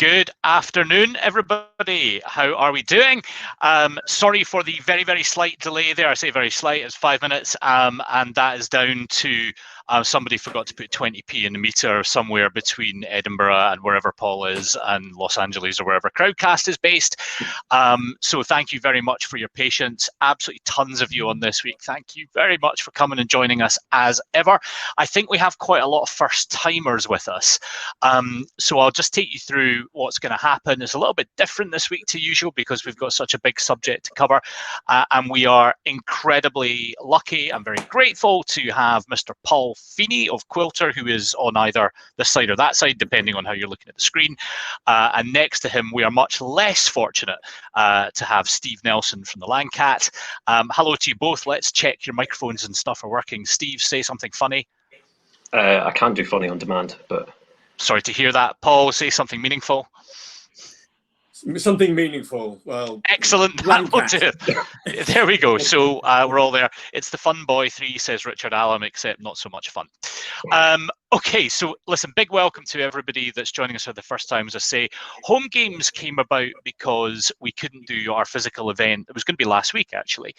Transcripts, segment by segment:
Good afternoon, everybody. How are we doing? Sorry for the very, very slight delay there. I say very slight, it's 5 minutes, and that is down to somebody forgot to put 20p in the meter somewhere between Edinburgh and wherever Paul is, and Los Angeles or wherever Crowdcast is based. So thank you very much for your patience. Absolutely tons of you on this week. Thank you very much for coming and joining us as ever. I think we have quite a lot of first timers with us. So I'll just take you through what's going to happen. It's a little bit different this week to usual because we've got such a big subject to cover, and we are incredibly lucky and very grateful to have Mr. Paul Feeney of Quilter, who is on either this side or that side, depending on how you're looking at the screen. And next to him, we are much less fortunate to have Steve Nelson from the Landcat. Hello to you both. Let's check your microphones and stuff are working. Steve, say something funny. I can't do funny on demand, but... Sorry to hear that. Paul, say something meaningful. Something meaningful. Well, excellent. There we go. So we're all there. It's the Fun Boy 3, says Richard Allam, except not so much fun. Okay, so listen, big welcome to everybody that's joining us for the first time. As I say, Home Games came about because we couldn't do our physical event. It was going to be last week, actually.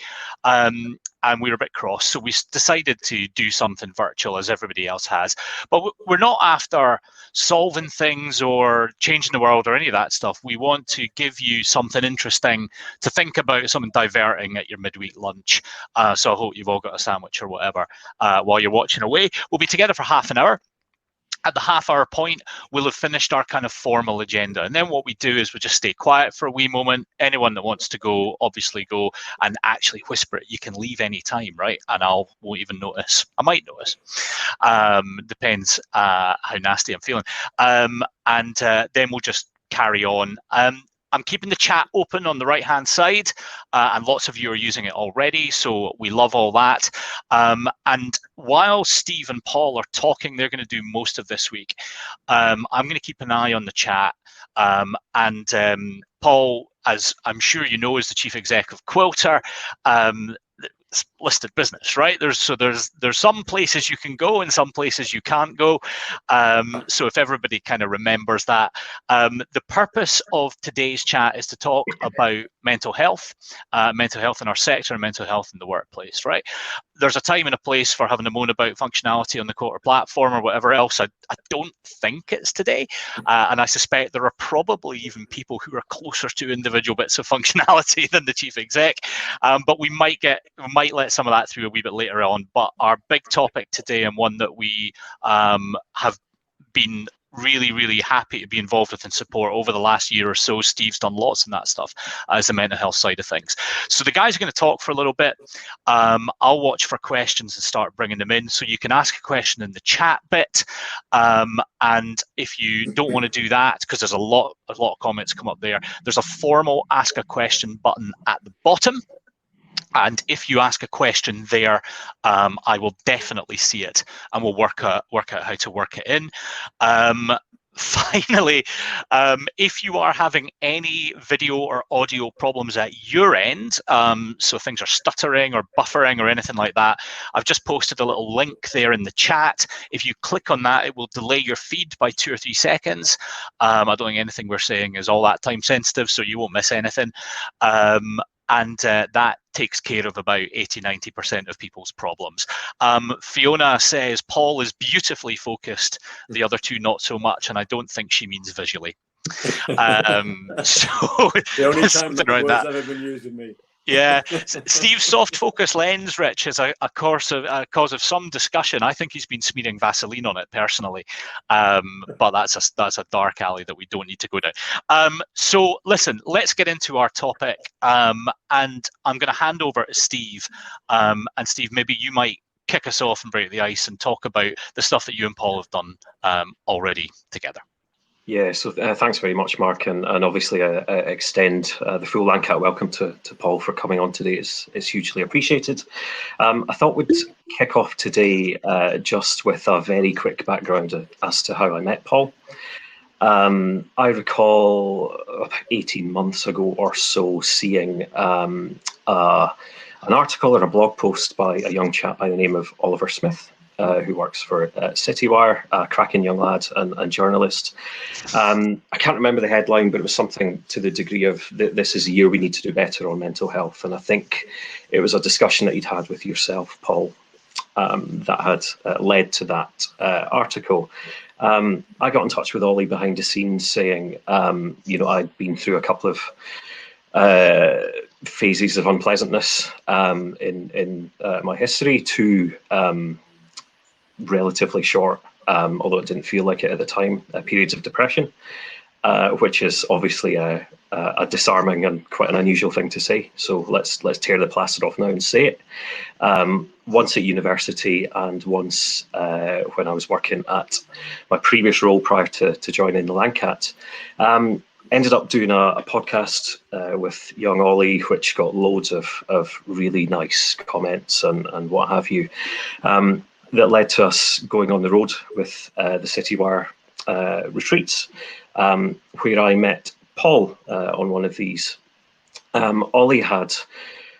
And we were a bit cross, so we decided to do something virtual, as everybody else has. But we're not after solving things or changing the world or any of that stuff. We want to give you something interesting to think about, something diverting at your midweek lunch. So I hope you've all got a sandwich or whatever while you're watching away. We'll be together for half an hour. At the half-hour point, we'll have finished our kind of formal agenda. And then what we do is we just stay quiet for a wee moment. Anyone that wants to go, obviously go, and actually whisper it. You can leave any time, right? And I won't even notice. I might notice. Depends how nasty I'm feeling. And then we'll just carry on. I'm keeping the chat open on the right-hand side, and lots of you are using it already, so we love all that. And while Steve and Paul are talking, they're going to do most of this week. I'm going to keep an eye on the chat. Paul, as I'm sure you know, is the chief exec of Quilter. It's listed business, right? There's some places you can go and some places you can't go. So if everybody kind of remembers that, the purpose of today's chat is to talk about mental health in our sector and mental health in the workplace, right? There's a time and a place for having a moan about functionality on the Quilter platform or whatever else. I don't think it's today, and I suspect there are probably even people who are closer to individual bits of functionality than the chief exec. But we might let some of that through a wee bit later on. But our big topic today, and one that we have been really, really happy to be involved with and support over the last year or so. Steve's done lots in that stuff as the mental health side of things. So the guys are going to talk for a little bit. I'll watch for questions and start bringing them in. So you can ask a question in the chat bit. And if you don't want to do that, because there's a lot of comments come up there, there's a formal ask a question button at the bottom. And if you ask a question there, I will definitely see it, and we'll work out how to work it in. Finally, if you are having any video or audio problems at your end, so things are stuttering or buffering or anything like that, I've just posted a little link there in the chat. If you click on that, it will delay your feed by 2 or 3 seconds. I don't think anything we're saying is all that time sensitive, so you won't miss anything. And that takes care of about 80–90% of people's problems. Fiona says Paul is beautifully focused, the other two not so much, and I don't think she means visually. So the only time that words have ever been used with me. Yeah, Steve's soft focus lens, Rich, is a cause of some discussion. I think he's been smearing Vaseline on it personally, but that's a dark alley that we don't need to go down. So listen, let's get into our topic, and I'm going to hand over to Steve. And Steve, maybe you might kick us off and break the ice and talk about the stuff that you and Paul have done already together. Yeah, so thanks very much, Mark, and obviously extend the full Landcat welcome to Paul for coming on today. It's hugely appreciated. I thought we'd kick off today just with a very quick background as to how I met Paul. I recall 18 months ago or so seeing an article or a blog post by a young chap by the name of Oliver Smith. who works for Citywire, a cracking young lad and journalist. I can't remember the headline, but it was something to the degree of this is a year we need to do better on mental health. And I think it was a discussion that you'd had with yourself, Paul, that had led to that article. I got in touch with Ollie behind the scenes saying, I'd been through a couple of phases of unpleasantness in my history, two relatively short, although it didn't feel like it at the time, periods of depression, which is obviously a disarming and quite an unusual thing to say. So let's tear the plaster off now and say it. Once at university and once when I was working at my previous role prior to joining the Lancat, ended up doing a podcast with young Ollie, which got loads of really nice comments and what have you, that led to us going on the road with the Citywire retreats, where I met Paul on one of these. Ollie had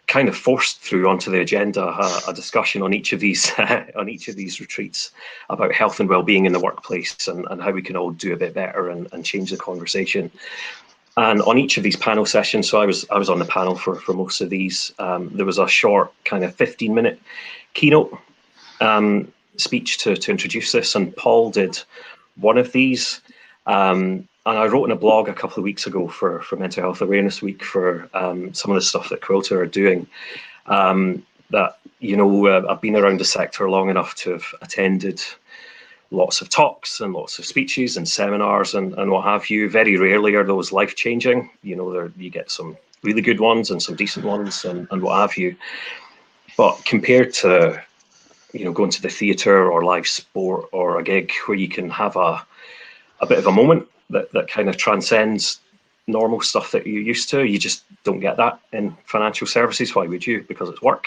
kind of forced through onto the agenda a discussion on each of these retreats about health and well-being in the workplace and how we can all do a bit better and change the conversation. And on each of these panel sessions, so I was on the panel for most of these, there was a short kind of 15-minute keynote speech to introduce this, and Paul did one of these. And I wrote in a blog a couple of weeks ago for Mental Health Awareness Week for some of the stuff that Quilter are doing, that, I've been around the sector long enough to have attended lots of talks and lots of speeches and seminars and what have you. Very rarely are those life-changing. You get some really good ones and some decent ones and what have you. But compared to, going to the theatre or live sport or a gig where you can have a bit of a moment that kind of transcends normal stuff that you're used to. You just don't get that in financial services. Why would you? Because it's work.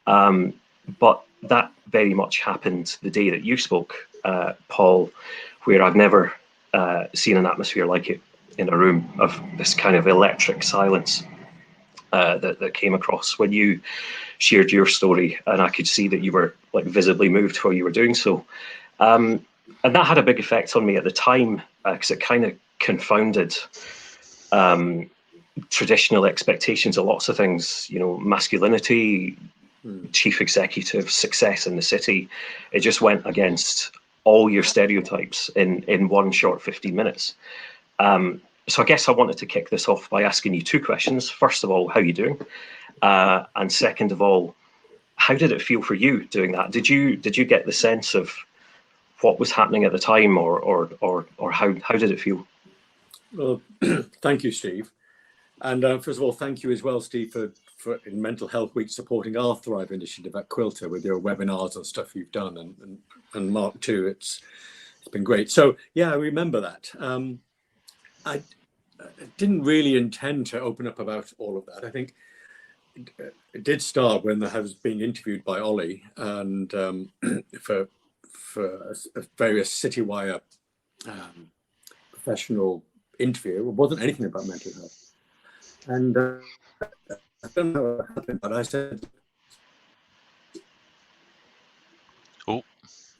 But that very much happened the day that you spoke, Paul, where I've never seen an atmosphere like it in a room of this kind of electric silence that came across when you shared your story, and I could see that you were like visibly moved while you were doing so. And that had a big effect on me at the time because it kind of confounded traditional expectations of lots of things, masculinity, chief executive, success in the city. It just went against all your stereotypes in one short 15 minutes. So I guess I wanted to kick this off by asking you two questions. First of all, how are you doing? And second of all, how did it feel for you doing that? Did you get the sense of what was happening at the time, or how did it feel? Well, thank you, Steve. And first of all, thank you as well, Steve, for in Mental Health Week supporting our Thrive initiative at Quilter with your webinars and stuff you've done, and Mark too. It's been great. So yeah, I remember that. I didn't really intend to open up about all of that. I think it did start when I was being interviewed by Ollie and for various Citywire professional interview. It wasn't anything about mental health. And I don't know what happened, but I said,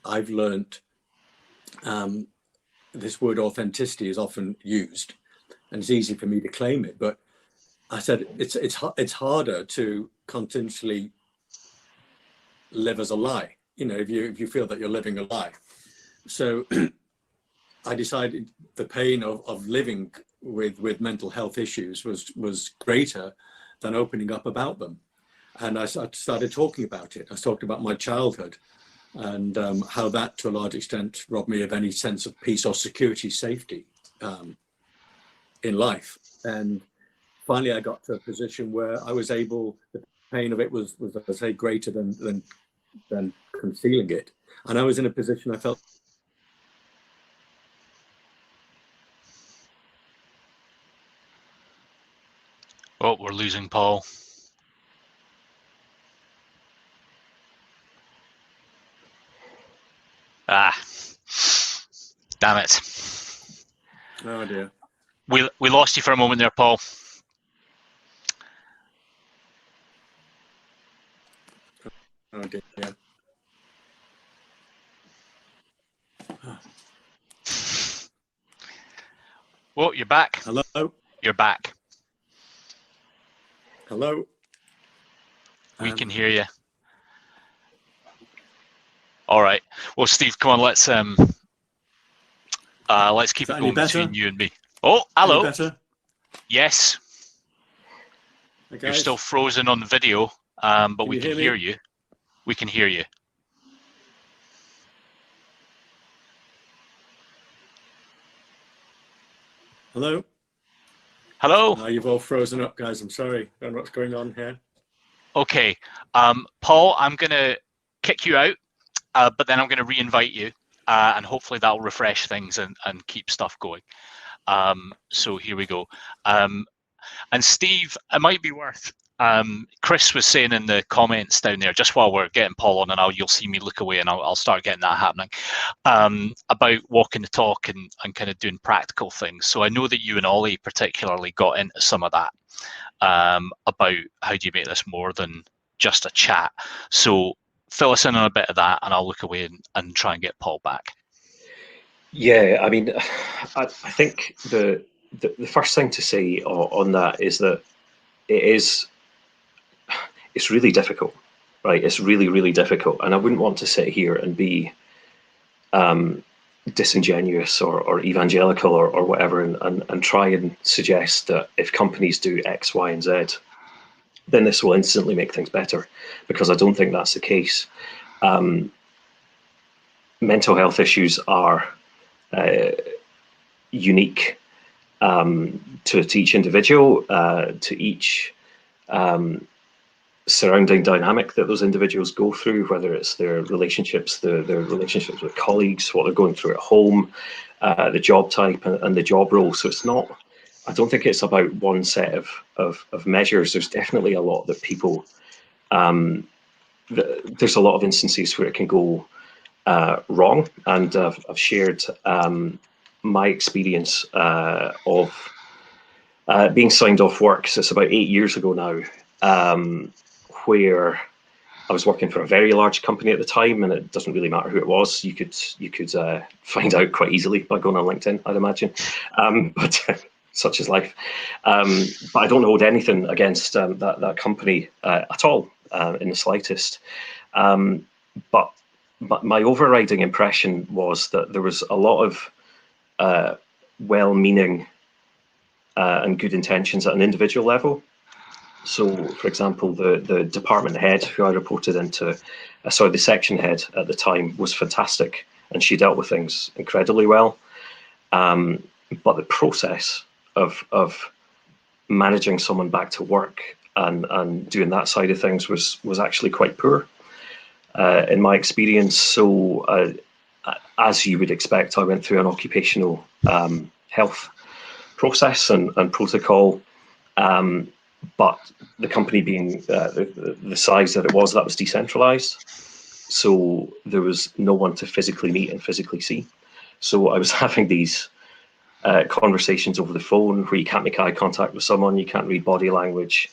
I've learned this word authenticity is often used, and it's easy for me to claim it. But I said it's harder to continuously live as a lie. If you feel that you're living a lie. So I decided the pain of living with mental health issues was greater than opening up about them. And I started talking about it. I talked about my childhood and how that, to a large extent, robbed me of any sense of peace or security, safety in life. And finally, I got to a position where I was able, the pain of it was I would say, greater than concealing it. And I was in a position I felt. Oh, we're losing Paul. Damn it. Oh dear. We lost you for a moment there, Paul. Oh dear. Whoa, you're back. Hello. You're back. Hello. We can hear you. All right. Well, Steve, come on. Let's keep it going between you and me. Oh, hello. Any better? Yes. Hey, you're still frozen on the video, but we can hear you. We can hear you. Hello. Hello. No, you've all frozen up, guys. I'm sorry. I don't know what's going on here. Okay. Paul, I'm going to kick you out, but then I'm going to re-invite you, and hopefully that'll refresh things and keep stuff going. So here we go. And Steve, it might be worth, Chris was saying in the comments down there, just while we're getting Paul on, and you'll see me look away and I'll start getting that happening, about walking the talk and kind of doing practical things. So I know that you and Ollie particularly got into some of that, about how do you make this more than just a chat. So fill us in on a bit of that and I'll look away and try and get Paul back. Yeah, I mean, I think the first thing to say on that is that it's really difficult, right? It's really, really difficult. And I wouldn't want to sit here and be disingenuous or evangelical or whatever and try and suggest that if companies do X, Y, and Z, then this will instantly make things better, because I don't think that's the case. Mental health issues are unique to each individual, to each surrounding dynamic that those individuals go through, whether it's their relationships, their relationships with colleagues, what they're going through at home, the job type and the job role. So it's not, I don't think it's about one set of measures. There's definitely a lot that people, there's a lot of instances where it can go wrong. And I've shared my experience of being signed off work. So it's about 8 years ago now, where I was working for a very large company at the time, and it doesn't really matter who it was. You could find out quite easily by going on LinkedIn, I'd imagine. But such is life. But I don't hold anything against that company at all, in the slightest. But my overriding impression was that there was a lot of well-meaning and good intentions at an individual level. So, for example, the department head who I reported into, the section head at the time, was fantastic, and she dealt with things incredibly well. But the process of managing someone back to work and doing that side of things was actually quite poor, in my experience. So, as you would expect, I went through an occupational health process and protocol. But the company being the size that it was, that was decentralized. So there was no one to physically meet and physically see. So I was having these conversations over the phone where you can't make eye contact with someone, you can't read body language,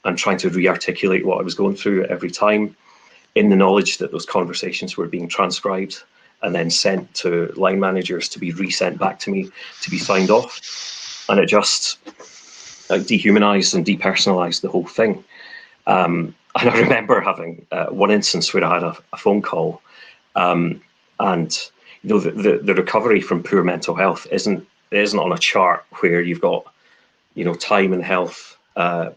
and trying to re-articulate what I was going through every time, in the knowledge that those conversations were being transcribed and then sent to line managers to be resent back to me to be signed off. And it just dehumanized and depersonalized the whole thing. And I remember having one instance where I had a phone call, and the recovery from poor mental health isn't on a chart where you've got time and health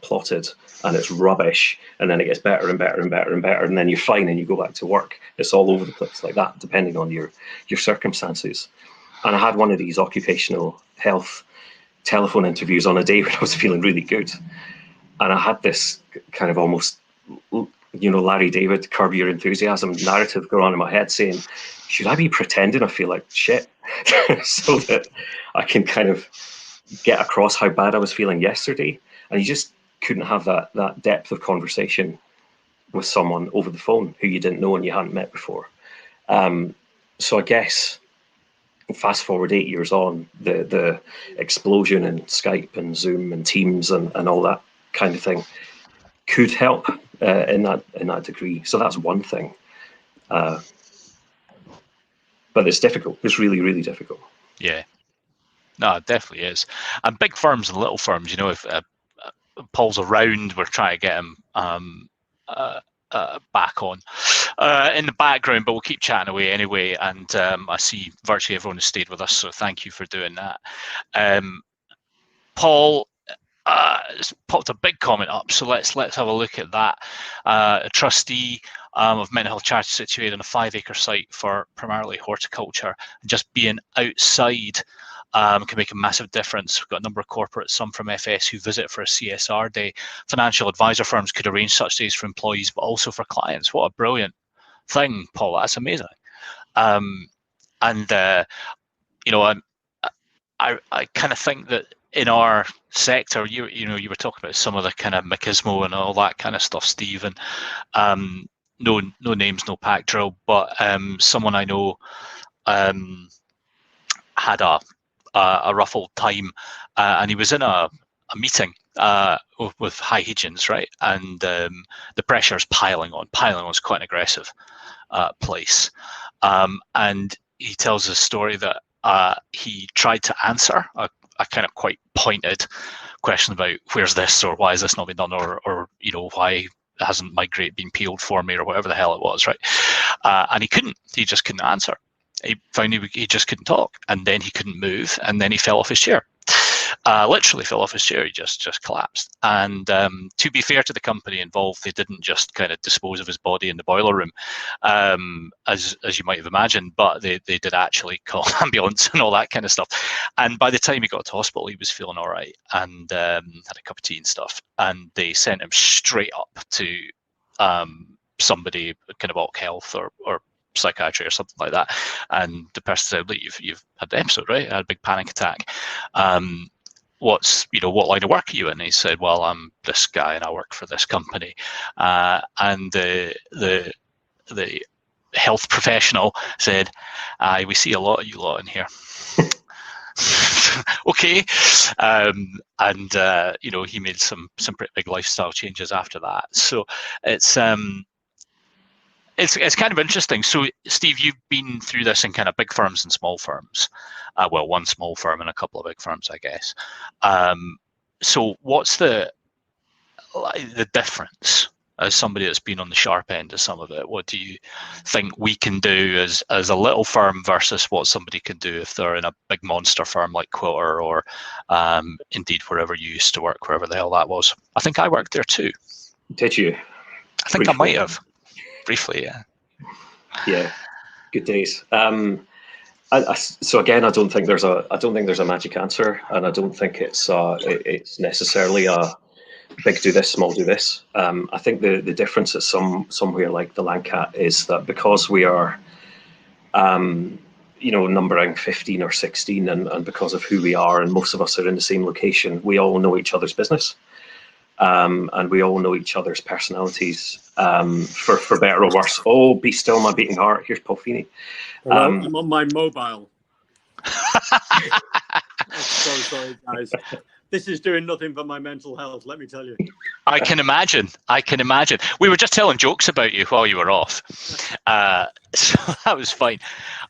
plotted and it's rubbish, and then it gets better and better and better and better, and then you're fine and you go back to work. It's all over the place like that, depending on your circumstances. And I had one of these occupational health telephone interviews on a day when I was feeling really good, and I had this kind of almost Larry David Curb Your Enthusiasm narrative going on in my head, saying, should I be pretending I feel like shit so that I can kind of get across how bad I was feeling yesterday? And you just couldn't have that depth of conversation with someone over the phone who you didn't know and you hadn't met before. So I guess fast forward 8 years on, the explosion in Skype and Zoom and Teams and all that kind of thing could help in that degree. So that's one thing. but it's difficult. It's really, really difficult. Yeah. No, it definitely is. And big firms and little firms, you know, if Paul's around, we're trying to get him back on in the background, but we'll keep chatting away anyway. And I see virtually everyone has stayed with us, so thank you for doing that. Paul popped a big comment up, so let's have a look at that. A trustee of mental health charity situated on a 5-acre site for primarily horticulture, just being outside can make a massive difference. We've got a number of corporates, some from FS, who visit for a CSR day. Financial advisor firms could arrange such days for employees, but also for clients. What a brilliant thing, Paul. That's amazing. You know, I kind of think that in our sector, you know, you were talking about some of the kind of machismo and all that kind of stuff, Steve, and no names, no pack drill, but someone I know had a rough old time, and he was in a meeting with high agents, right? And the pressure is piling on. Piling on is quite an aggressive place, and he tells a story that he tried to answer a kind of quite pointed question about where's this, or why has this not been done, or you know, why hasn't my grate been peeled for me, or whatever the hell it was, right? And he just couldn't answer. He found he just couldn't talk, and then he couldn't move, and then he fell off his chair. Literally fell off his chair. He just collapsed. And to be fair to the company involved, they didn't just kind of dispose of his body in the boiler room, as you might have imagined, but they did actually call an ambulance and all that kind of stuff. And by the time he got to hospital, he was feeling all right, and had a cup of tea and stuff. And they sent him straight up to somebody, kind of Alc Health or psychiatry or something like that. And the person said, "Look, you've had the episode, right? I had a big panic attack. What line of work are you in?" And he said, "Well, I'm this guy and I work for this company." And the health professional said, "We see a lot of you lot in here." Okay. And you know, he made some pretty big lifestyle changes after that. So it's kind of interesting. So, Steve, you've been through this in kind of big firms and small firms. Well, one small firm and a couple of big firms, I guess. So what's the difference, as somebody that's been on the sharp end of some of it? What do you think we can do as a little firm versus what somebody can do if they're in a big monster firm like Quilter, or indeed wherever you used to work, wherever the hell that was? I think I worked there too. Did you? I think I might have. Briefly, yeah. Yeah, good days. So again, I don't think there's a magic answer, and I don't think it's necessarily a big do this, small do this. I think the difference at somewhere like the Landcat is that because we are, numbering 15 or 16, and because of who we are, and most of us are in the same location, we all know each other's business. And we all know each other's personalities, for better or worse. Oh, be still my beating heart. Here's Paul Feeney. I'm on my mobile. I'm so sorry, guys. This is doing nothing for my mental health, let me tell you. I can imagine. We were just telling jokes about you while you were off. So that was fine.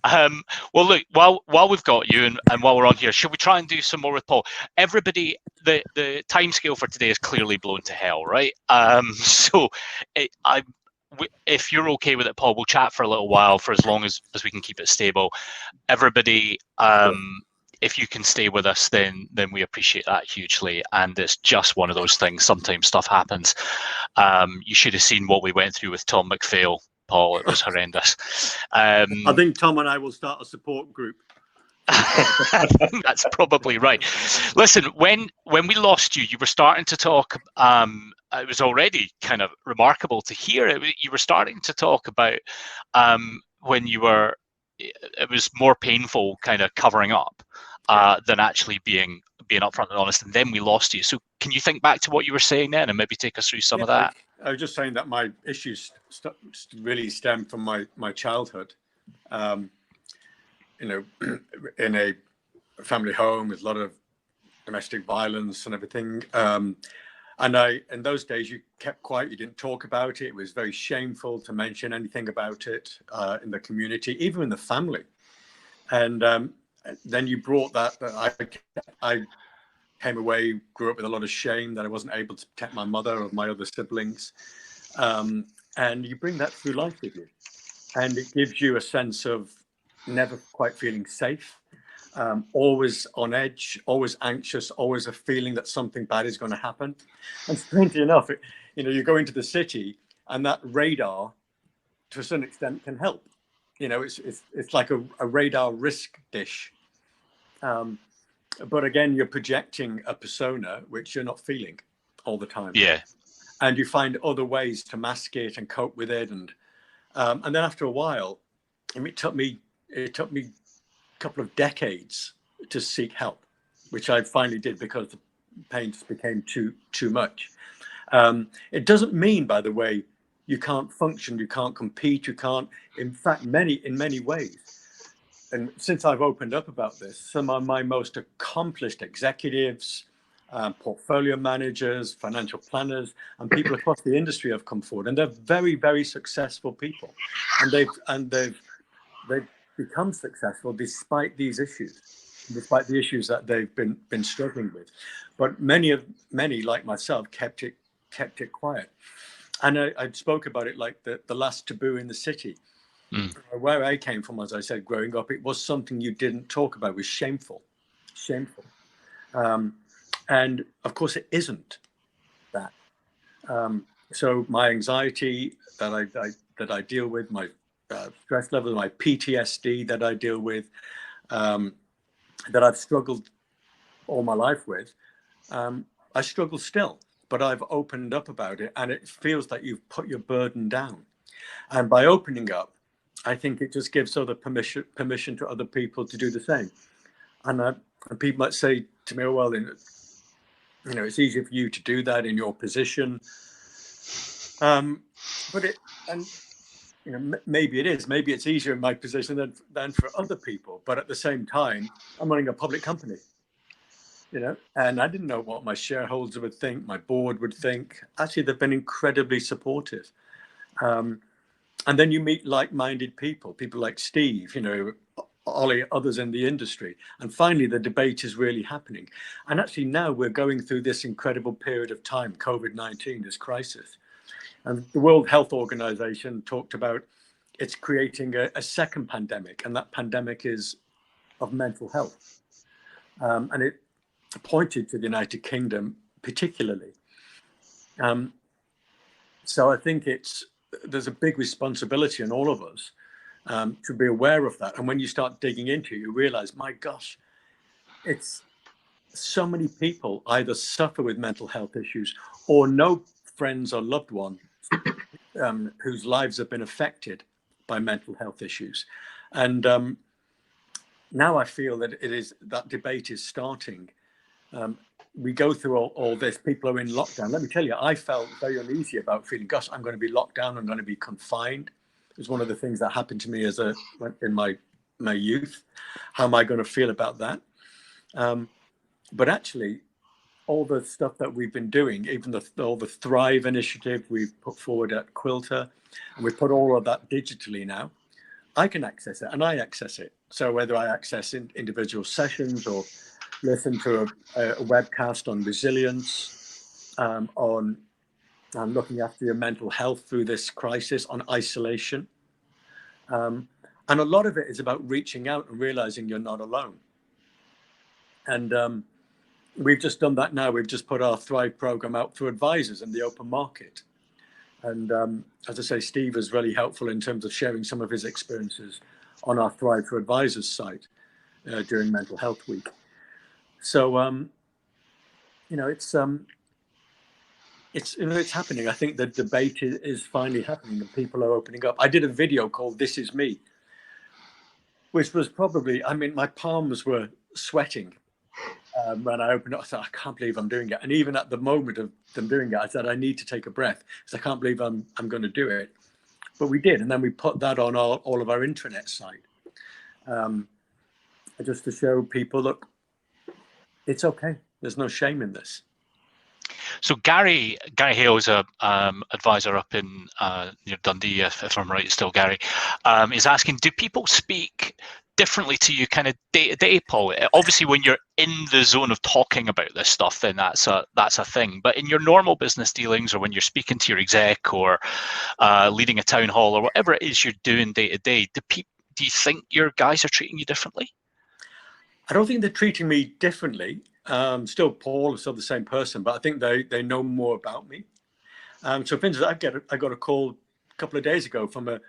Well, look, while we've got you and while we're on here, should we try and do some more with Paul? Everybody, the timescale for today is clearly blown to hell, right? So if you're okay with it, Paul, we'll chat for a little while, for as long as we can keep it stable. Everybody, if you can stay with us, then we appreciate that hugely. And it's just one of those things. Sometimes stuff happens. You should have seen what we went through with Tom McPhail, Paul. It was horrendous. I think Tom and I will start a support group. That's probably right. Listen, when we lost you, you were starting to talk. It was already kind of remarkable to hear it. You were starting to talk about when you were. It was more painful, kind of covering up, than actually being upfront and honest. And then we lost you. So can you think back to what you were saying then, and maybe take us through some of that? I was just saying that my issues really stem from my childhood. In a family home with a lot of domestic violence and everything. And in those days, you kept quiet. You didn't talk about it. It was very shameful to mention anything about it in the community, even in the family. And then you brought that I came away, grew up with a lot of shame that I wasn't able to protect my mother or my other siblings. And you bring that through life with you. And it gives you a sense of never quite feeling safe, always on edge, always anxious, always a feeling that something bad is going to happen. And strangely enough, you go into the city and that radar, to a certain extent, can help. It's like a radar risk dish. But again, you're projecting a persona which you're not feeling all the time. Yeah. And you find other ways to mask it and cope with it. And then after a while, it took me a couple of decades to seek help, which I finally did because the pain just became too much. It doesn't mean, by the way, you can't function, you can't compete, you can't. In fact, in many ways. And since I've opened up about this, some of my most accomplished executives, portfolio managers, financial planners, and people across the industry have come forward, and they're very, very successful people, and they've become successful despite these issues, despite the issues that they've been struggling with. But many like myself kept it quiet. And I spoke about it like the last taboo in the city. Where I came from, as I said, growing up, it was something you didn't talk about. It was shameful. And of course it isn't that. So my anxiety that I deal with, my stress level, my PTSD that I deal with, that I've struggled all my life with, I struggle still, but I've opened up about it, and it feels like you've put your burden down. And by opening up, I think it just gives other permission to other people to do the same. And people might say to me, "Oh, well, it's easier for you to do that in your position." But maybe it is. Maybe it's easier in my position than for other people. But at the same time, I'm running a public company, and I didn't know what my shareholders would think, my board would think. Actually, they've been incredibly supportive. And then you meet like-minded people like Steve, Ollie, others in the industry. And finally, the debate is really happening. And actually now we're going through this incredible period of time, COVID-19, this crisis. And the World Health Organization talked about it's creating a second pandemic, and that pandemic is of mental health. And it pointed to the United Kingdom particularly. So I think there's a big responsibility on all of us to be aware of that. And when you start digging into it, you realize, my gosh, it's so many people either suffer with mental health issues or know friends or loved ones whose lives have been affected by mental health issues. And now I feel that that debate is starting. We go through all this, people are in lockdown. Let me tell you, I felt very uneasy about feeling, gosh, I'm going to be locked down, I'm going to be confined. It was one of the things that happened to me in my youth. How am I going to feel about that? But actually, all the stuff that we've been doing, even all the Thrive initiative we've put forward at Quilter, and we've put all of that digitally now, I can access it, and I access it. So whether I access individual sessions or listen to a webcast on resilience, on looking after your mental health through this crisis, on isolation. And a lot of it is about reaching out and realizing you're not alone. And we've just done that now. We've just put our Thrive program out through advisors in the open market. And as I say, Steve was really helpful in terms of sharing some of his experiences on our Thrive for Advisors site during Mental Health Week. So, it's happening. I think the debate is finally happening and people are opening up. I did a video called This Is Me, which was probably, my palms were sweating when I opened up. I thought, I can't believe I'm doing it. And even at the moment of them doing it, I said, I need to take a breath because I can't believe I'm going to do it. But we did. And then we put that on all of our intranet site just to show people, look, it's okay. There's no shame in this. So Gary Hale is a advisor up in near Dundee, if I'm right, still Gary, is asking, do people speak differently to you kind of day to day, Paul? Obviously, when you're in the zone of talking about this stuff, then that's a thing. But in your normal business dealings, or when you're speaking to your exec, or leading a town hall, or whatever it is you're doing day to day, do you think your guys are treating you differently? I don't think they're treating me differently. Still, Paul is still the same person, but I think they know more about me. So, for instance, I got a call a couple of days ago from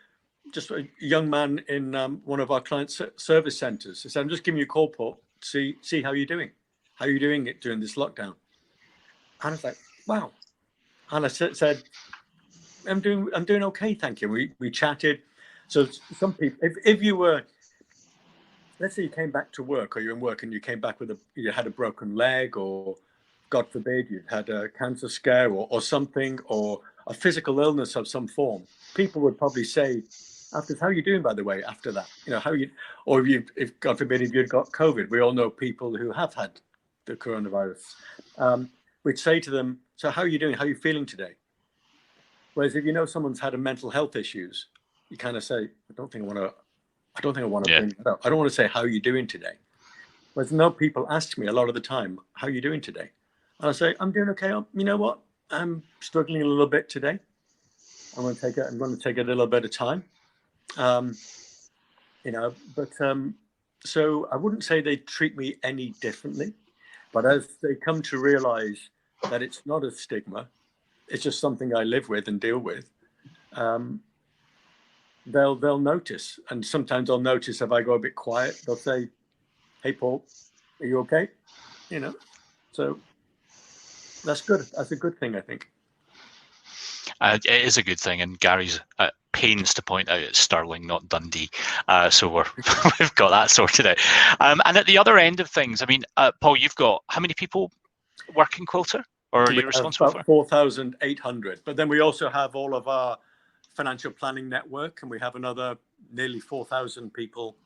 just a young man in one of our client service centres. He said, "I'm just giving you a call, Paul, see how you're doing. How are you doing it during this lockdown?" And I was like, "Wow." And I said, "I'm doing okay, thank you." We chatted. So some people, if you were, let's say you came back to work, or you're in work and you came back you had a broken leg, or God forbid you'd had a cancer scare, or something, or a physical illness of some form, people would probably say, after, "How are you doing, by the way?" After that, how you, or if God forbid, if you'd got COVID, we all know people who have had the coronavirus. We'd say to them, "So how are you doing? How are you feeling today?" Whereas if someone's had a mental health issues, you kind of say, I don't think I want to bring that up. I don't want to say, "How are you doing today?" Whereas people ask me a lot of the time, "How are you doing today?" And I say, "I'm doing okay. You know what? I'm struggling a little bit today. I'm going to take a little bit of time." So I wouldn't say they treat me any differently, but as they come to realize that it's not a stigma, it's just something I live with and deal with, they'll notice. And sometimes they'll notice if I go a bit quiet, they'll say, "Hey, Paul, are you okay?" So that's good. That's a good thing, I think. It is a good thing, and Gary's pains to point out it's Stirling, not Dundee. So we've got that sorted out. And at the other end of things, I mean, Paul, you've got how many people working Quilter, or are you responsible for? About 4,800. But then we also have all of our financial planning network, and we have another nearly 4,000 people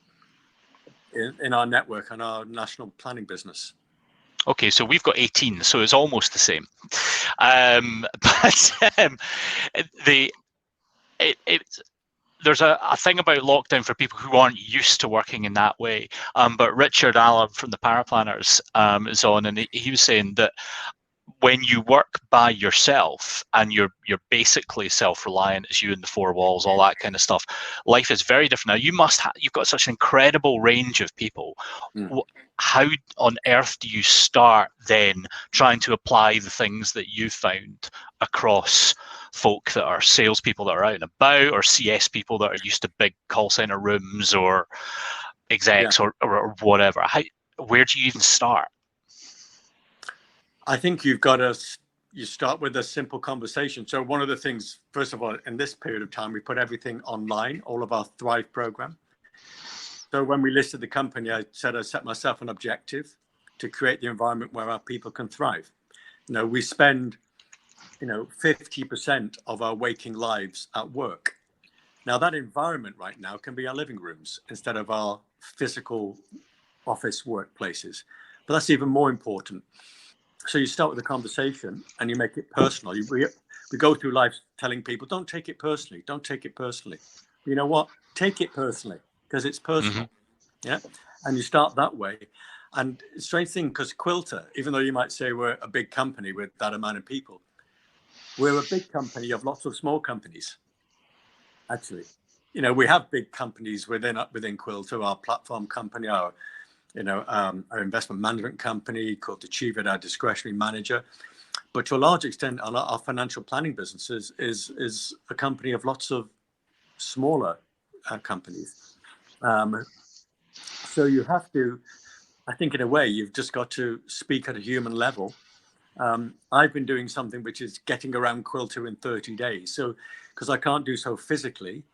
in our network and our national planning business. Okay, so we've got 18, so it's almost the same. There's a thing about lockdown for people who aren't used to working in that way. But Richard Allen from the Paraplanners is on, and he was saying that when you work by yourself and you're basically self-reliant, it's you in the four walls, all that kind of stuff, life is very different. Now you've got such an incredible range of people. How on earth do you start then trying to apply the things that you've found across folk that are salespeople that are out and about, or CS people that are used to big call center rooms, or execs, or whatever? Where do you even start? I think you start with a simple conversation. So one of the things, first of all, in this period of time, we put everything online, all of our Thrive program. So when we listed the company, I set myself an objective to create the environment where our people can thrive. We spend, 50% of our waking lives at work. Now that environment right now can be our living rooms instead of our physical office workplaces. But that's even more important. So you start with a conversation and you make it personal. We go through life telling people, "Don't take it personally. Don't take it personally." But you know what? Take it personally, because it's personal. Mm-hmm. Yeah. And you start that way. And it's a strange thing, because Quilter, even though you might say we're a big company with that amount of people, we're a big company of lots of small companies. Actually, we have big companies within Quilter, our platform company, our investment management company called Achieve It, our discretionary manager. But to a large extent, our financial planning business is a company of lots of smaller companies. So you have to, I think in a way, you've just got to speak at a human level. I've been doing something which is getting around Quilter in 30 days. So because I can't do so physically,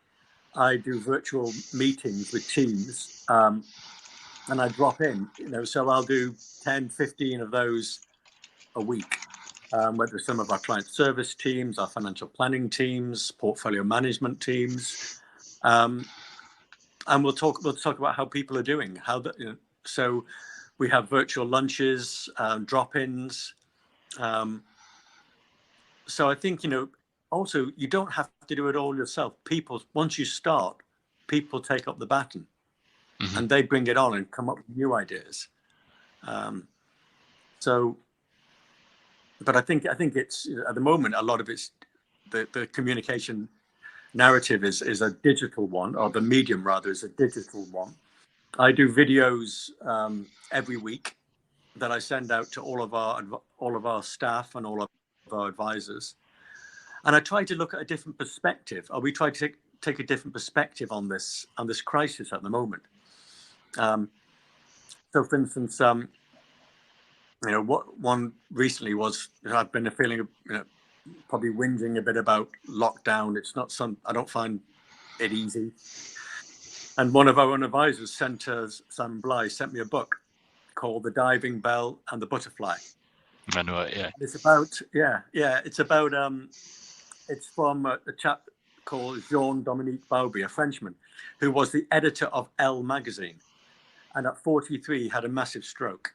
I do virtual meetings with teams. And I drop in, so I'll do 10, 15 of those a week, whether some of our client service teams, our financial planning teams, portfolio management teams. And we'll talk about how people are doing, so we have virtual lunches, drop-ins. So I think, also you don't have to do it all yourself. Once you start, people take up the baton. and they bring it on and come up with new ideas. But I think it's, at the moment, a lot of it's the communication narrative is a digital one, or the medium rather is a digital one. I do videos every week that I send out to all of our staff and all of our advisors, and I try to look at a different perspective, or we try to take a different perspective on this crisis at the moment. So, for instance, what one recently was, I've been feeling, probably whinging a bit about lockdown. It's not I don't find it easy. And one of our own advisors, Sam Bly, sent me a book called The Diving Bell and the Butterfly. I know it, yeah. It's about, it's from a chap called Jean-Dominique Bauby, a Frenchman, who was the editor of Elle magazine. And at 43, he had a massive stroke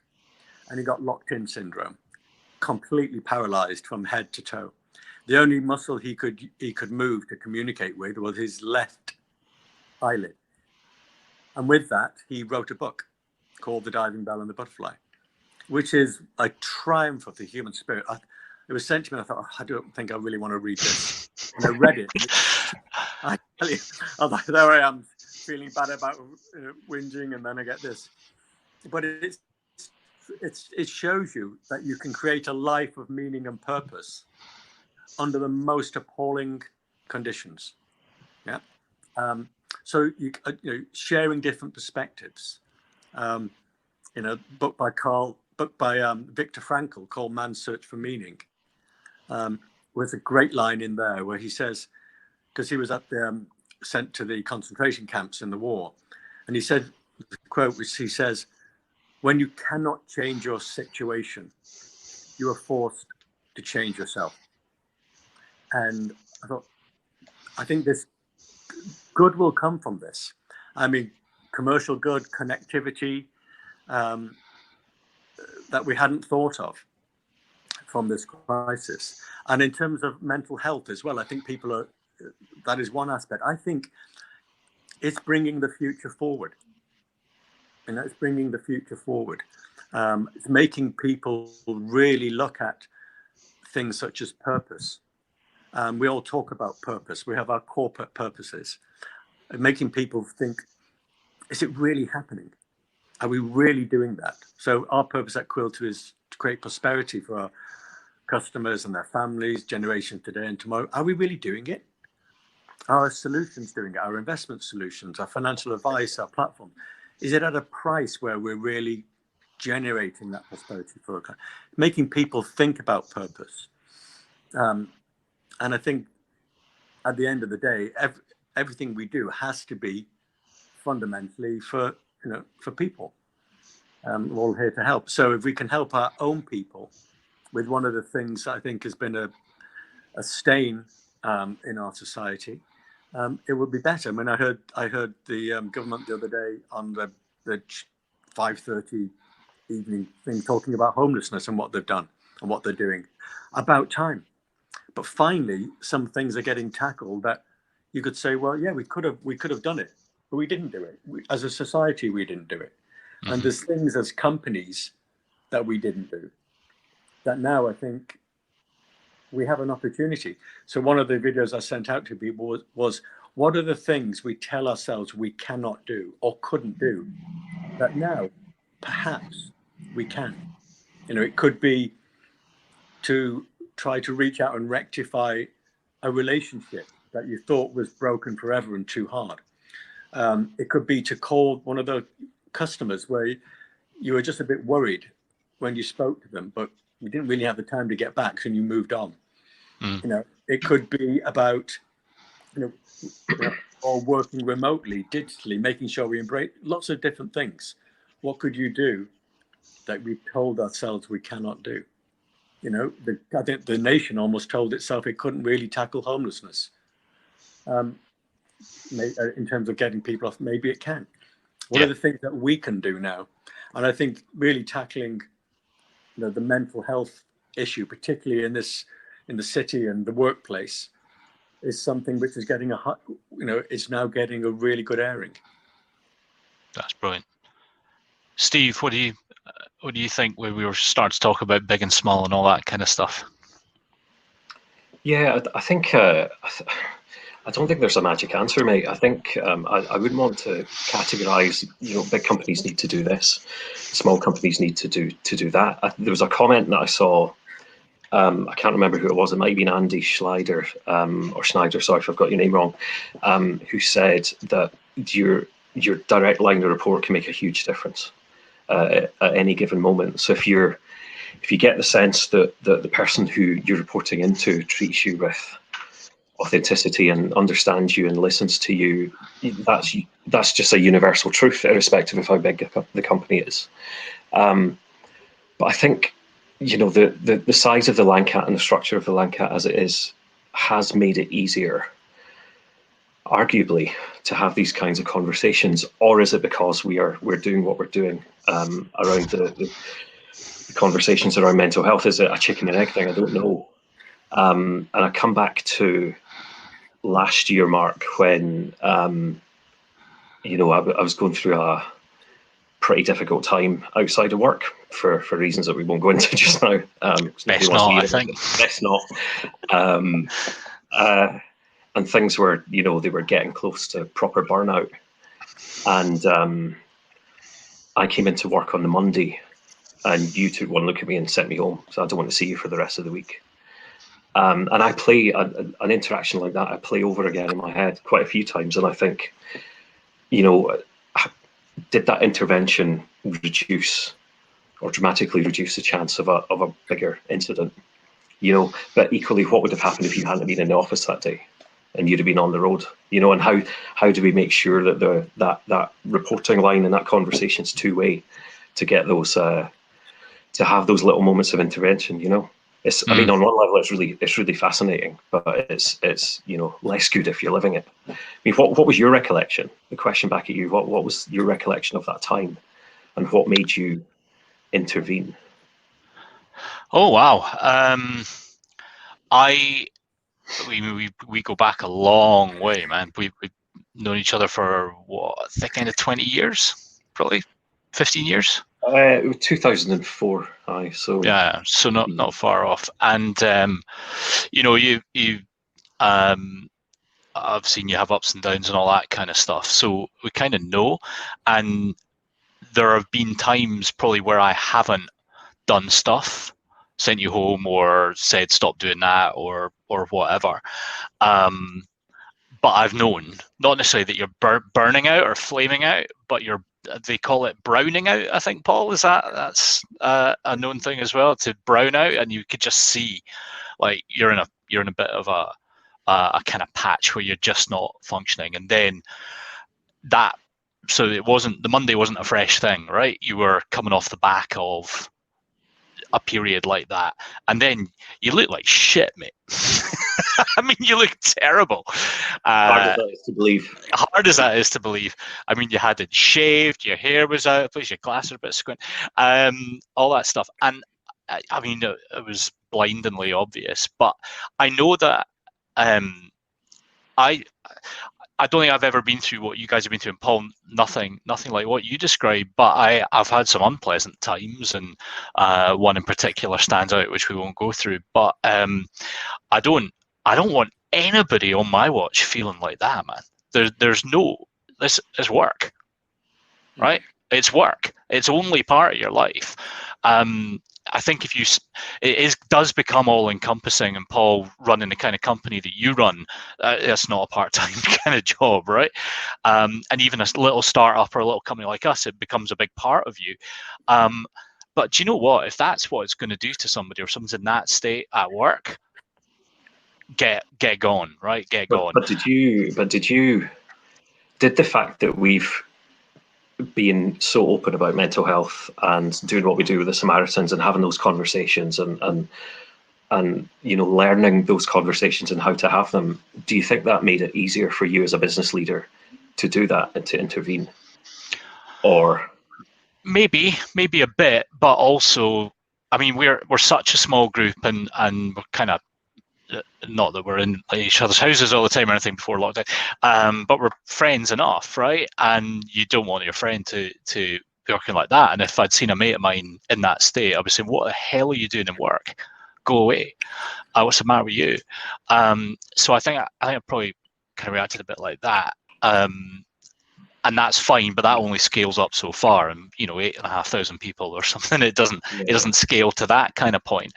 and he got locked-in syndrome, completely paralyzed from head to toe. The only muscle he could move to communicate with was his left eyelid. And with that, he wrote a book called The Diving Bell and the Butterfly, which is a triumph of the human spirit. It was sent to me, and I thought, I don't think I really want to read this. And I read it. I tell you, there I am, feeling bad about whinging, and then I get this. But it shows you that you can create a life of meaning and purpose under the most appalling conditions. Yeah. So sharing different perspectives. Book by Viktor Frankl called Man's Search for Meaning. With a great line in there where he says, because he was sent to the concentration camps in the war, and he said, the quote which he says, "When you cannot change your situation, you are forced to change yourself." And I think this good will come from this. I mean, commercial good, connectivity that we hadn't thought of from this crisis. And in terms of mental health as well, I think that is one aspect. I think it's bringing the future forward. And it's bringing the future forward. It's making people really look at things such as purpose. We all talk about purpose. We have our corporate purposes. And making people think, is it really happening? Are we really doing that? So our purpose at Quilter is to create prosperity for our customers and their families, generation today and tomorrow. Are we really doing it? Are our solutions doing it? Our investment solutions, our financial advice, our platform. Is it at a price where we're really generating that prosperity for our clients? Making people think about purpose. And I think at the end of the day, everything we do has to be fundamentally for people. We're all here to help. So if we can help our own people with one of the things I think has been a stain in our society, it would be better. I mean, I heard the government the other day on the 5:30 evening thing talking about homelessness and what they've done and what they're doing. About time. But finally, some things are getting tackled that you could say, well, yeah, we could have done it, but we didn't do it. As a society, we didn't do it. Mm-hmm. And there's things as companies that we didn't do that now I think we have an opportunity. So one of the videos I sent out to people was what are the things we tell ourselves we cannot do or couldn't do that now perhaps we can? It could be to try to reach out and rectify a relationship that you thought was broken forever and too hard. It could be to call one of the customers where you were just a bit worried when you spoke to them, but you didn't really have the time to get back and you moved on. It could be about, or working remotely, digitally, making sure we embrace lots of different things. What could you do that we've told ourselves we cannot do? I think the nation almost told itself it couldn't really tackle homelessness. In terms of getting people off, maybe it can. What are the things that we can do now? And I think really tackling, the mental health issue, particularly in the city and the workplace, is something which is getting it's now getting a really good airing. That's brilliant. Steve, what do you think when we were starting to talk about big and small and all that kind of stuff? Yeah, I think I don't think there's a magic answer, mate. I think I wouldn't want to categorize. Big companies need to do this, small companies need to do that. There was a comment that I saw. I can't remember who it was. It might have been Andy Schneider or Schneider. Sorry if I've got your name wrong. Who said that your direct line of report can make a huge difference at any given moment. So if you get the sense that the person who you're reporting into treats you with authenticity and understands you and listens to you, that's just a universal truth, irrespective of how big the company is. But I think the size of the Landcat and the structure of the Landcat as it is has made it easier, arguably, to have these kinds of conversations. Or is it because we're doing what we're doing around the conversations around mental health? Is it a chicken and egg thing? I don't know. And I come back to last year, Mark, when I was going through a pretty difficult time outside of work for reasons that we won't go into just now. Best not, I think. Best not. And things were, they were getting close to proper burnout. And I came into work on the Monday, and you took one look at me and sent me home. So I don't want to see you for the rest of the week. And I play an interaction like that. I play over again in my head quite a few times, and I think, did that intervention reduce or dramatically reduce the chance of a bigger incident? But equally, what would have happened if you hadn't been in the office that day and you'd have been on the road? And how do we make sure that that reporting line and that conversation is two-way to get those to have those little moments of intervention? I mean, on one level, it's really fascinating, but it's less good if you're living it. I mean, what was your recollection? The question back at you: what was your recollection of that time, and what made you intervene? Oh wow, we go back a long way, man. We've known each other for what, the kind of 20 years, probably 15 years. 2004. So yeah, so not far off. And I've seen you have ups and downs and all that kind of stuff. So we kind of know, and there have been times probably where I haven't done stuff, sent you home, or said stop doing that, or whatever. But I've known, not necessarily that you're burning out or flaming out, but they call it browning out, I think, Paul. That's a known thing as well, to brown out, and you could just see like you're in a bit of a kind of patch where you're just not functioning. And then so the Monday wasn't a fresh thing, right? You were coming off the back of a period like that, and then you look like shit, mate. I mean, you look terrible. Hard as that is to believe. Hard as that is to believe. I mean, you hadn't shaved, your hair was out of place, your glasses were a bit squint, all that stuff. And I mean, it was blindingly obvious. But I know that I don't think I've ever been through what you guys have been through, and Paul, nothing like what you described. But I've had some unpleasant times, and one in particular stands out, which we won't go through. But I don't want anybody on my watch feeling like that, man. There's no, this is work, right? It's work. It's only part of your life. I think it does become all encompassing, and Paul, running the kind of company that you run, it's not a part-time kind of job, right? And even a little startup or a little company like us, it becomes a big part of you. But do you know what? If that's what it's going to do to somebody, or someone's in that state at work, get gone, right? Get gone. But did the fact that we've being so open about mental health and doing what we do with the Samaritans and having those conversations and learning those conversations and how to have them, do you think that made it easier for you as a business leader to do that and to intervene? Or maybe a bit, but also, I mean, we're such a small group, and we're kind of not that we're in each other's houses all the time or anything before lockdown, but we're friends enough, right? And you don't want your friend to be working like that. And if I'd seen a mate of mine in that state, I would say, what the hell are you doing in work? Go away. What's the matter with you? So I think I probably kind of reacted a bit like that. And that's fine, but that only scales up so far. And 8,500 people or something, it doesn't scale to that kind of point.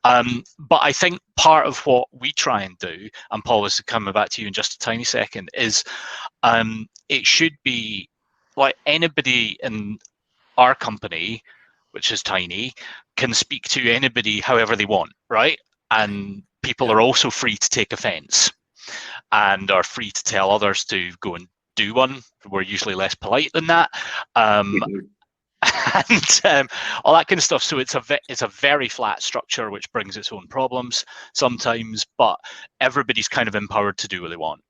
But I think part of what we try and do, and Paul, is coming back to you in just a tiny second, is it should be like anybody in our company, which is tiny, can speak to anybody however they want, right? And people are also free to take offense and are free to tell others to go and do one. We're usually less polite than that. And all that kind of stuff. So it's a very flat structure, which brings its own problems sometimes, but everybody's kind of empowered to do what they want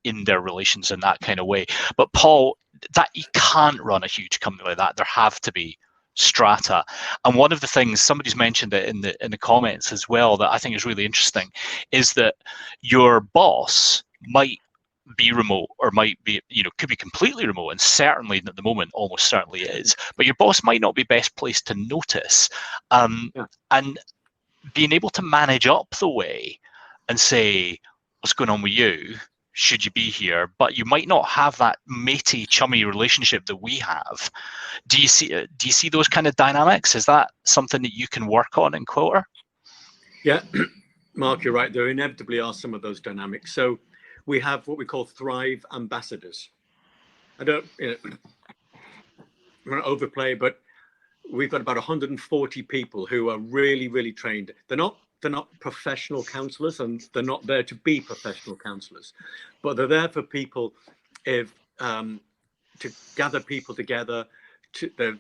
in their relations in that kind of way. But Paul, that you can't run a huge company like that. There have to be strata. And one of the things, somebody's mentioned it in the comments as well, that I think is really interesting, is that your boss might be remote, or might be, could be completely remote, and certainly at the moment almost certainly is, but your boss might not be best placed to notice. And being able to manage up the way and say, what's going on with you? Should you be here? But you might not have that matey, chummy relationship that we have. Do you see those kind of dynamics? Is that something that you can work on in Quilter? Yeah, Mark, you're right. There inevitably are some of those dynamics. So we have what we call Thrive ambassadors. I don't want to overplay, but we've got about 140 people who are really, really trained. They're not professional counselors, and they're not there to be professional counselors, but they're there for people to gather people together.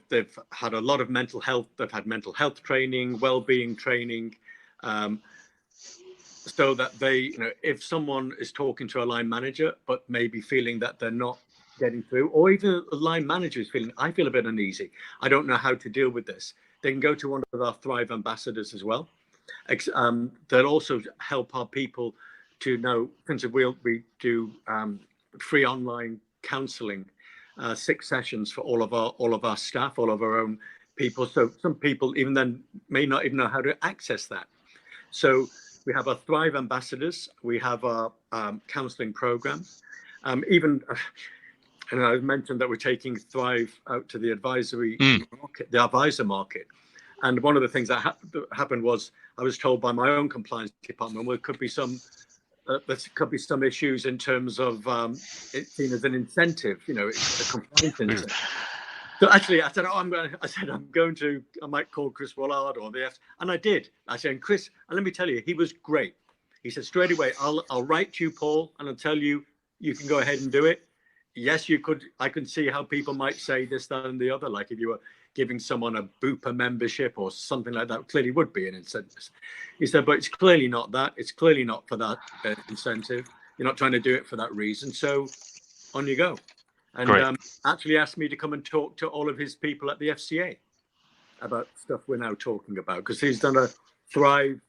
They've had a lot of mental health. They've had mental health training, well-being training, so that they, if someone is talking to a line manager, but maybe feeling that they're not getting through, or even a line manager is feeling, I feel a bit uneasy, I don't know how to deal with this, they can go to one of our Thrive ambassadors as well. They'll also help our people to know. For instance, we do free online counselling, 6 sessions for all of our staff, all of our own people. So some people even then may not even know how to access that. So we have our Thrive ambassadors. We have our counselling programs. And I mentioned that we're taking Thrive out to the advisory market, the advisor market. And one of the things that happened was I was told by my own compliance department, well, there could be some issues in terms of it seen as an incentive, it's a compliance incentive. So actually, I said, I might call Chris Wallard or and I did. I said, and Chris, and let me tell you, he was great. He said straight away, I'll write to you, Paul, and I'll tell you, you can go ahead and do it. Yes, you could. I can see how people might say this, that, and the other. Like if you were giving someone a Bupa membership or something like that, clearly would be an incentive. He said, but it's clearly not that. It's clearly not for that incentive. You're not trying to do it for that reason. So on you go. And actually asked me to come and talk to all of his people at the FCA about stuff we're now talking about, because he's done a Thrive,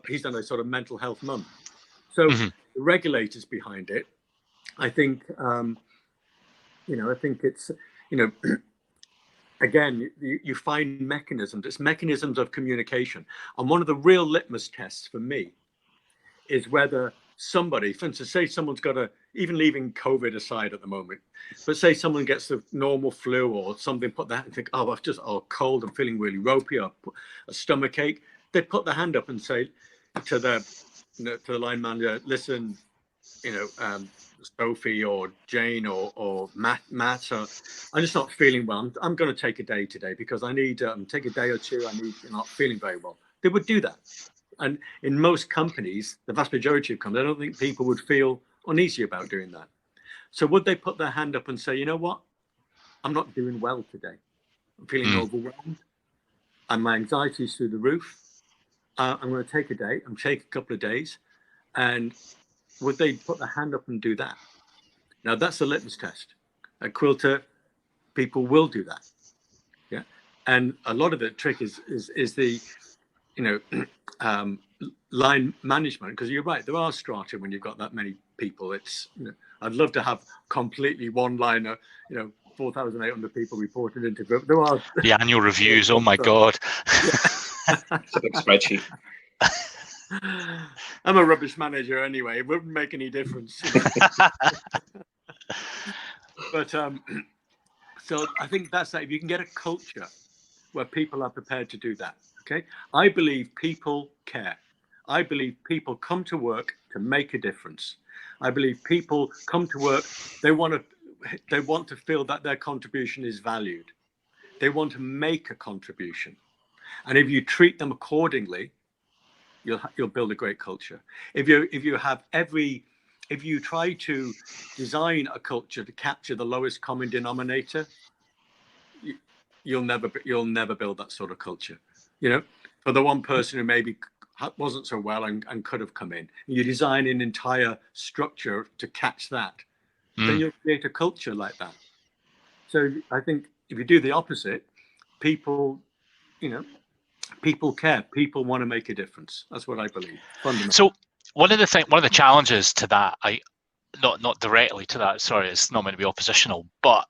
he's done a sort of mental health month. So the regulators behind it, I think, I think it's, again, you find mechanisms. It's mechanisms of communication. And one of the real litmus tests for me is whether somebody, for instance, say someone's got even leaving COVID aside at the moment, but say someone gets the normal flu or something, put that and think, I've just cold, I'm feeling really ropey, or a stomach ache. They put their hand up and say to the line manager, listen, Sophie or Jane or Matt, I'm just not feeling well. I'm going to take a day today because I need take a day or two. I'm not feeling very well. They would do that. And in most companies, the vast majority of companies, I don't think people would feel uneasy about doing that. So would they put their hand up and say, you know what? I'm not doing well today. I'm feeling overwhelmed. And my anxiety is through the roof. I'm going to take a day. I'm take a couple of days. And would they put their hand up and do that? Now, that's the litmus test. At Quilter, people will do that. Yeah. And a lot of the trick is line management, because you're right, there are strata when you've got that many people. It's, I'd love to have completely one liner, 4,800 people reported into, but there are the annual reviews. Oh my God. It's a big spreadsheet. I'm a rubbish manager anyway. It wouldn't make any difference. But so I think that's that. If you can get a culture where people are prepared to do that, okay? I believe people care. I believe people come to work to make a difference. I believe people come to work, they want to feel that their contribution is valued. They want to make a contribution. And if you treat them accordingly, you'll build a great culture. If you try to design a culture to capture the lowest common denominator, you'll never build that sort of culture. For the one person who maybe wasn't so well and could have come in, and you design an entire structure to catch that, then you'll create a culture like that. So I think if you do the opposite, people care. People want to make a difference. That's what I believe. So one of the challenges to that, not directly to that. Sorry, it's not meant to be oppositional, but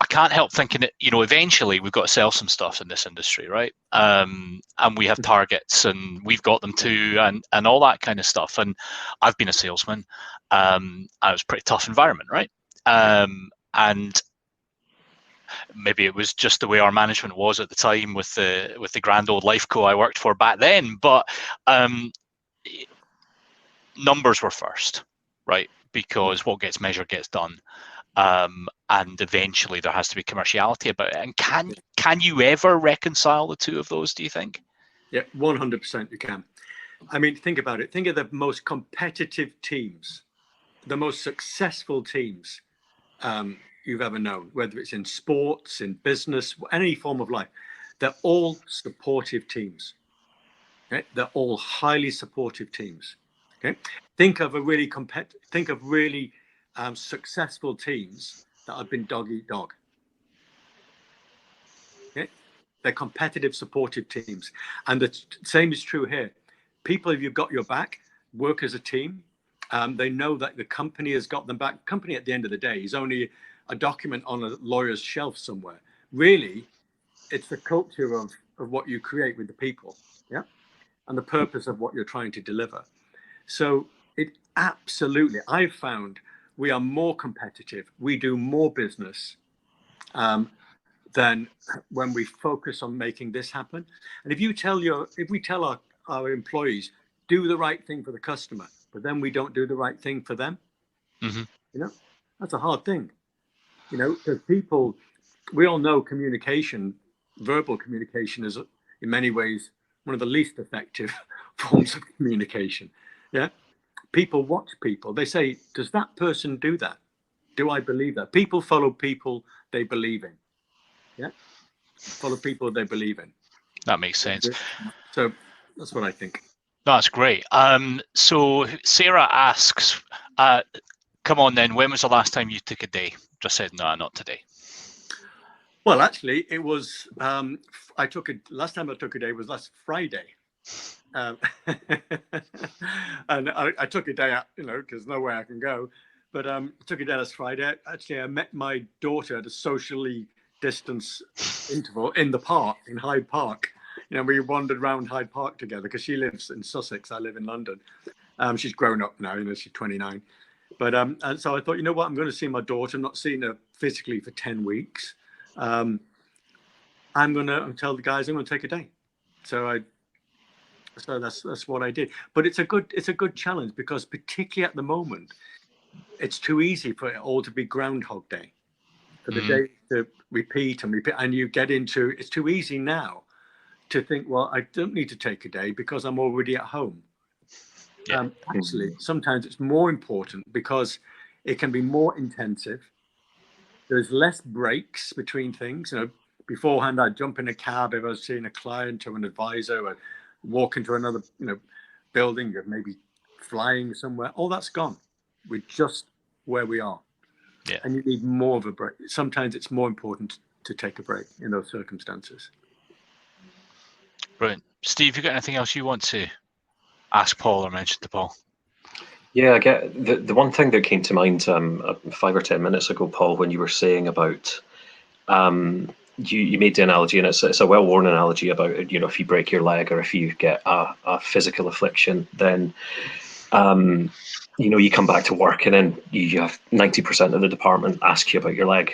I can't help thinking that eventually we've got to sell some stuff in this industry, right? And we have targets, and we've got them too, and all that kind of stuff. And I've been a salesman. And it was a pretty tough environment, right? And maybe it was just the way our management was at the time with the grand old life co I worked for back then. But numbers were first, right? Because what gets measured gets done. And eventually there has to be commerciality about it. And can you ever reconcile the two of those, do you think? Yeah, 100% you can. I mean, think about it. Think of the most competitive teams, the most successful teams you've ever known, whether it's in sports, in business, any form of life. They're all supportive teams. Okay? They're all highly supportive teams. Okay? Think of really successful teams that have been dog eat dog. Okay? They're competitive, supportive teams. And the same is true here. People, if you've got your back, work as a team. They know that the company has got them back. Company at the end of the day is only a document on a lawyer's shelf somewhere. Really, it's the culture of what you create with the people, yeah, and the purpose of what you're trying to deliver. So it absolutely, I've found we are more competitive. We do more business than when we focus on making this happen. And if we tell our employees, do the right thing for the customer, but then we don't do the right thing for them, that's a hard thing. Because people, we all know communication, verbal communication is in many ways one of the least effective forms of communication. Yeah. People watch people. They say, does that person do that? Do I believe that? People follow people they believe in. Yeah. Follow people they believe in. That makes sense. So that's what I think. That's great. So Sarah asks, come on then, when was the last time you took a day? Just said, no, not today. Well, actually, it was, last time I took a day was last Friday. And I took a day out, because no way I can go. But I took a day last Friday. Actually, I met my daughter at a socially distanced interval in the park, in Hyde Park. We wandered around Hyde Park together because she lives in Sussex. I live in London. She's grown up now, she's 29. But and so I thought, I'm going to see my daughter. I'm not seeing her physically for 10 weeks. I'm going to tell the guys I'm going to take a day. So that's what I did. But it's a good challenge, because particularly at the moment, it's too easy for it all to be Groundhog Day, for the day to repeat, and you get into, it's too easy now to think, well, I don't need to take a day because I'm already at home. Yeah. Actually, sometimes it's more important because it can be more intensive. There's less breaks between things. Beforehand, I'd jump in a cab if I was seeing a client or an advisor, or walk into another, building, or maybe flying somewhere. All that's gone. We're just where we are. Yeah. And you need more of a break. Sometimes it's more important to take a break in those circumstances. Brilliant. Steve, you got anything else you want to ask Paul or mention to Paul? Yeah, I get the one thing that came to mind 5 or 10 minutes ago, Paul, when you were saying about you made the analogy, and it's a well-worn analogy about, if you break your leg or if you get a physical affliction, then you come back to work and then you have 90% of the department ask you about your leg.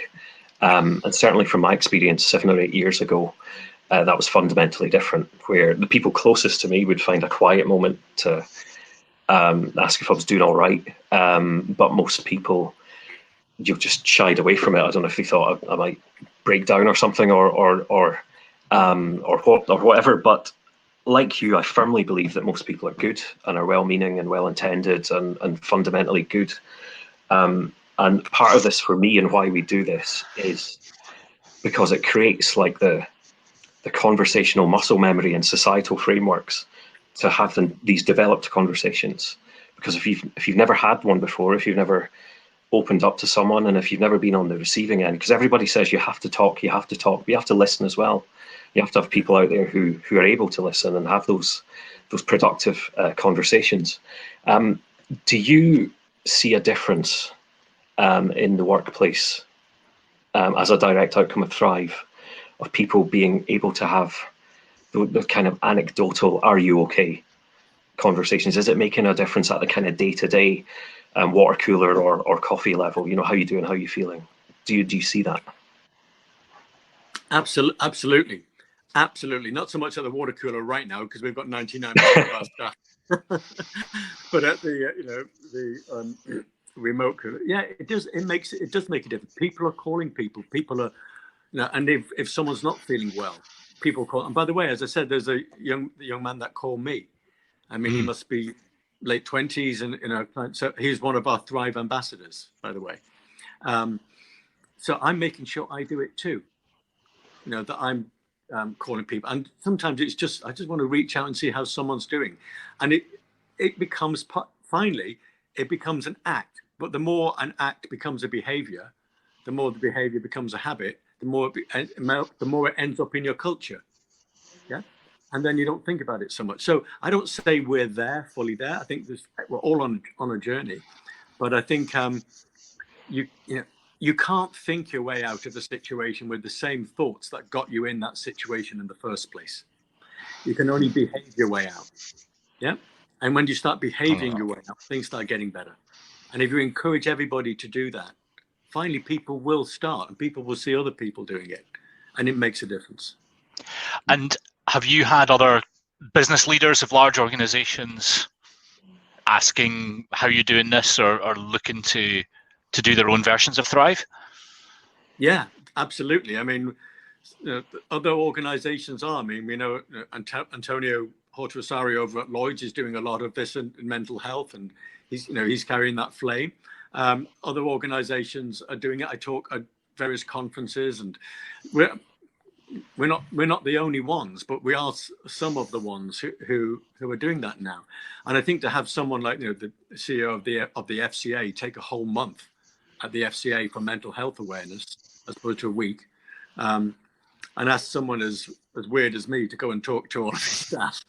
And certainly from my experience 7 or 8 years ago, that was fundamentally different, where the people closest to me would find a quiet moment to ask if I was doing all right. But most people, you've just shied away from it. I don't know if they thought I might break down or something, or whatever. But like you, I firmly believe that most people are good and are well-meaning and well-intended and fundamentally good. And part of this for me and why we do this is because it creates like the conversational muscle memory and societal frameworks to have these developed conversations. Because if you've never had one before, if you've never opened up to someone, and if you've never been on the receiving end, because everybody says you have to talk, but you have to listen as well. You have to have people out there who are able to listen and have those productive conversations. Do you see a difference in the workplace as a direct outcome of Thrive, of people being able to have the kind of anecdotal "Are you okay?" conversations? Is it making a difference at the kind of day-to-day water cooler or coffee level? How you doing? How you feeling? Do you see that? Absolutely. Not so much at the water cooler right now because we've got 99% of our staff, but at the remote cooler, yeah, it does make a difference. People are calling people. People are, and if someone's not feeling well, people call. And by the way, as I said, there's the young man that called me. I mean, he must be late 20s, and so he's one of our Thrive ambassadors, by the way. So I'm making sure I do it too. That I'm calling people, and sometimes it's just I just want to reach out and see how someone's doing, and it becomes finally it becomes an act. But the more an act becomes a behavior, the more the behavior becomes a habit, the more it ends up in your culture. Yeah. And then you don't think about it so much. So I don't say we're fully there. I think we're all on a journey, but I think you can't think your way out of a situation with the same thoughts that got you in that situation in the first place. You can only behave your way out. Yeah. And when you start behaving your way out, things start getting better. And if you encourage everybody to do that, finally people will start and people will see other people doing it, and it makes a difference. And have you had other business leaders of large organizations asking how you're doing this, or looking to do their own versions of Thrive? Yeah, absolutely. I mean, other organizations are. I mean, Antonio Horta-Rosario over at Lloyd's is doing a lot of this in mental health, and he's carrying that flame. Other organizations are doing it. I talk at various conferences, and we're not the only ones, but we are some of the ones who are doing that now. And I think to have someone like the CEO of the FCA take a whole month at the FCA for mental health awareness as opposed to a week, and ask someone as weird as me to go and talk to all of his staff,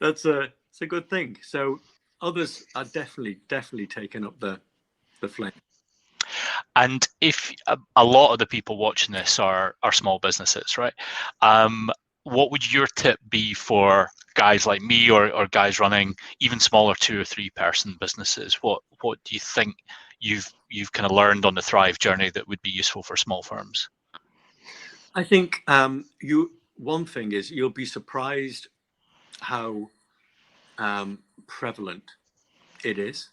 it's a good thing. So others are definitely taking up the flame. And if a lot of the people watching this are small businesses, right? What would your tip be for guys like me or guys running even smaller 2 or 3 person businesses? What do you think you've kind of learned on the Thrive journey that would be useful for small firms? I think one thing is you'll be surprised how prevalent it is.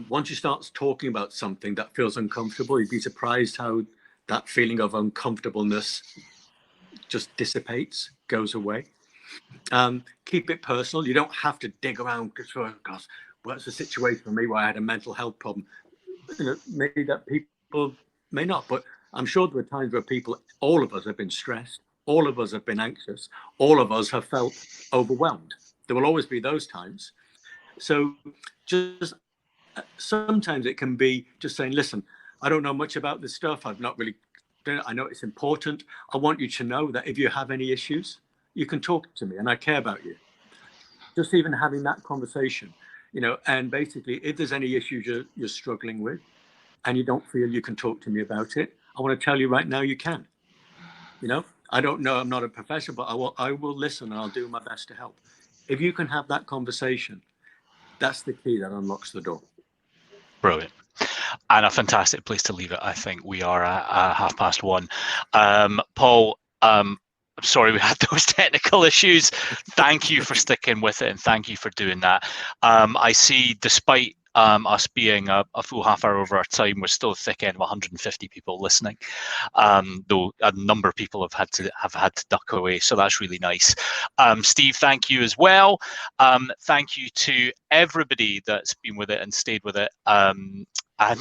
Once you start talking about something that feels uncomfortable, you'd be surprised how that feeling of uncomfortableness just dissipates, goes away. Keep it personal. You don't have to dig around because, gosh, what's the situation for me where I had a mental health problem? Maybe that people may not, but I'm sure there are times where all of us have been stressed, all of us have been anxious, all of us have felt overwhelmed. There will always be those times. So just sometimes it can be just saying, listen, I don't know much about this stuff. I've not really done it. I know it's important. I want you to know that if you have any issues, you can talk to me and I care about you. Just even having that conversation, you know, and basically if there's any issues you're struggling with and you don't feel you can talk to me about it, I want to tell you right now you can. You know, I don't know, I'm not a professor, but I will listen and I'll do my best to help. If you can have that conversation, that's the key that unlocks the door. Brilliant. And a fantastic place to leave it. I think we are at 1:30. Paul, I'm sorry we had those technical issues. Thank you for sticking with it and thank you for doing that. I see, despite us being a full half hour over our time, we're still a thick end of 150 people listening, though a number of people have had to duck away, so that's really nice. Steve, thank you as well. Thank you to everybody that's been with it and stayed with it. And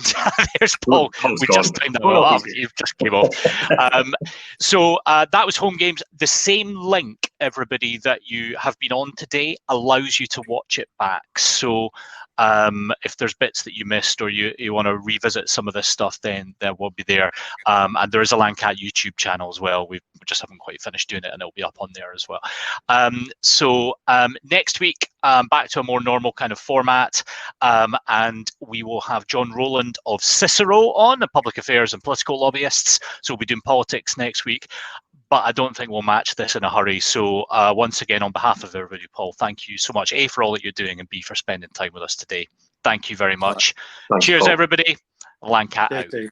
there's Paul. We just timed that up. You just came off. So that was Home Games. The same link, everybody, that you have been on today allows you to watch it back. So if there's bits that you missed or you want to revisit some of this stuff, then we'll be there. And there is a Landcat YouTube channel as well. We just haven't quite finished doing it, and it'll be up on there as well. So next week, back to a more normal kind of format, and we will have John Rowland of Cicero on, the public affairs and political lobbyists. So we'll be doing politics next week, but I don't think we'll match this in a hurry. So once again, on behalf of everybody, Paul, thank you so much, A, for all that you're doing, and B, for spending time with us today. Thank you very much. Thanks, Cheers, Paul. everybody. Landcat out.